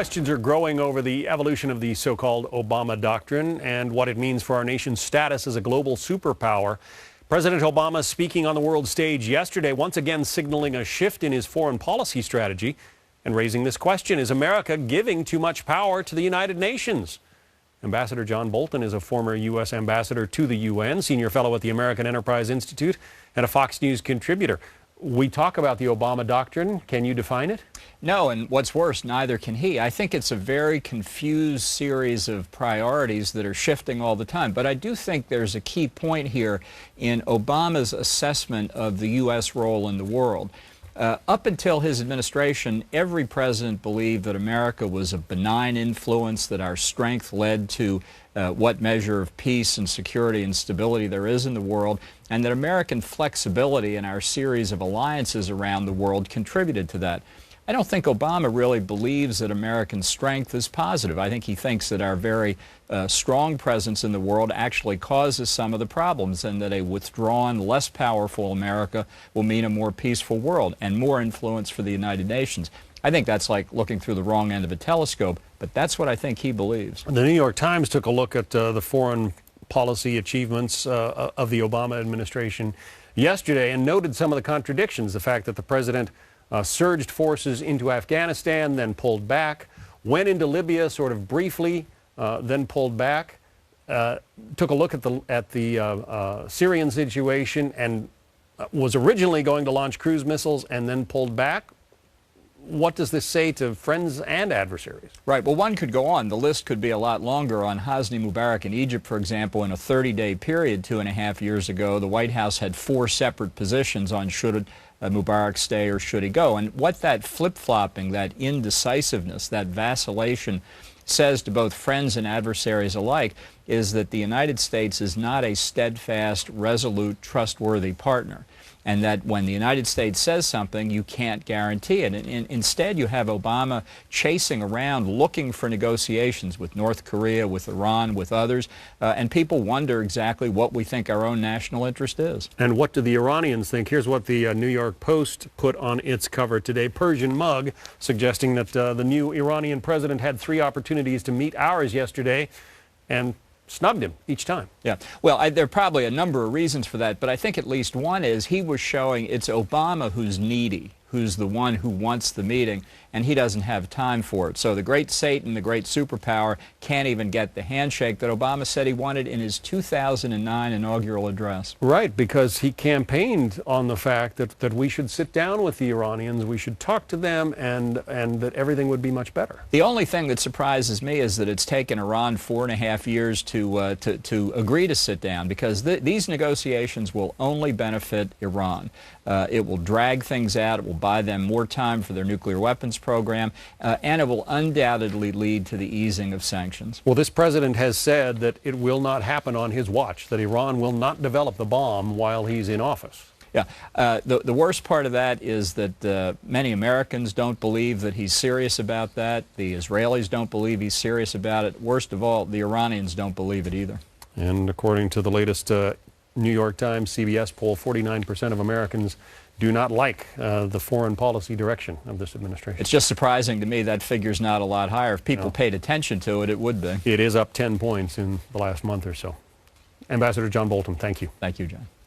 Questions are growing over the evolution of the so-called Obama Doctrine and what it means for our nation's status as a global superpower. President Obama speaking on the world stage yesterday, once again signaling a shift in his foreign policy strategy and raising this question: is America giving too much power to the United Nations? Ambassador John Bolton is a former U.S. ambassador to the UN, senior fellow at the American Enterprise Institute, and a Fox News contributor. We talk about the Obama Doctrine. Can you define it? No, and what's worse, neither can he. I think it's a very confused series of priorities that are shifting all the time. But I do think there's a key point here in Obama's assessment of the U.S. role in the world. Up until his administration, every president believed that America was a benign influence, that our strength led to what measure of peace and security and stability there is in the world, and that American flexibility in our series of alliances around the world contributed to that. I don't think Obama really believes that American strength is positive. I think he thinks that our very strong presence in the world actually causes some of the problems, and that a withdrawn, less powerful America will mean a more peaceful world and more influence for the United Nations. I think that's like looking through the wrong end of a telescope, but that's what I think he believes. The New York Times took a look at the foreign policy achievements of the Obama administration yesterday and noted some of the contradictions. The fact that the president surged forces into Afghanistan, then pulled back, went into Libya sort of briefly, then pulled back, took a look at the Syrian situation and was originally going to launch cruise missiles and then pulled back. What does this say to friends and adversaries? Right. Well, one could go on. The list could be a lot longer. On Hosni Mubarak in Egypt, for example, in a 30-day period 2.5 years ago, the White House had 4 separate positions on should Mubarak stay or should he go. And what that flip-flopping, that indecisiveness, that vacillation says to both friends and adversaries alike is that the United States is not a steadfast, resolute, trustworthy partner, and that when the United States says something, you can't guarantee it. And instead, you have Obama chasing around looking for negotiations with North Korea, with Iran, with others, and people wonder exactly what we think our own national interest is. And what do the Iranians think? Here's what the New York Post put on its cover today. Persian mug, suggesting that the new Iranian president had 3 opportunities to meet ours yesterday and snubbed him each time. Yeah. Well, there are probably a number of reasons for that, but I think at least one is he was showing it's Obama who's needy, who's the one who wants the meeting, and he doesn't have time for it. So the great Satan, the great superpower, can't even get the handshake that Obama said he wanted in his 2009 inaugural address. Right, because he campaigned on the fact that we should sit down with the Iranians, we should talk to them, and that everything would be much better. The only thing that surprises me is that it's taken Iran 4.5 years to agree to sit down, because these negotiations will only benefit Iran. It will drag things out, it will buy them more time for their nuclear weapons program, and it will undoubtedly lead to the easing of sanctions. Well, this president has said that it will not happen on his watch, that Iran will not develop the bomb while he's in office. Yeah. The worst part of that is that many Americans don't believe that he's serious about that. The Israelis don't believe he's serious about it. Worst of all, the Iranians don't believe it either. And according to the latest New York Times CBS poll, 49% of Americans do not like the foreign policy direction of this administration. It's just surprising to me that figure's not a lot higher. If people paid attention to it, it would be. It is up 10 points in the last month or so. Ambassador John Bolton, thank you. Thank you, John.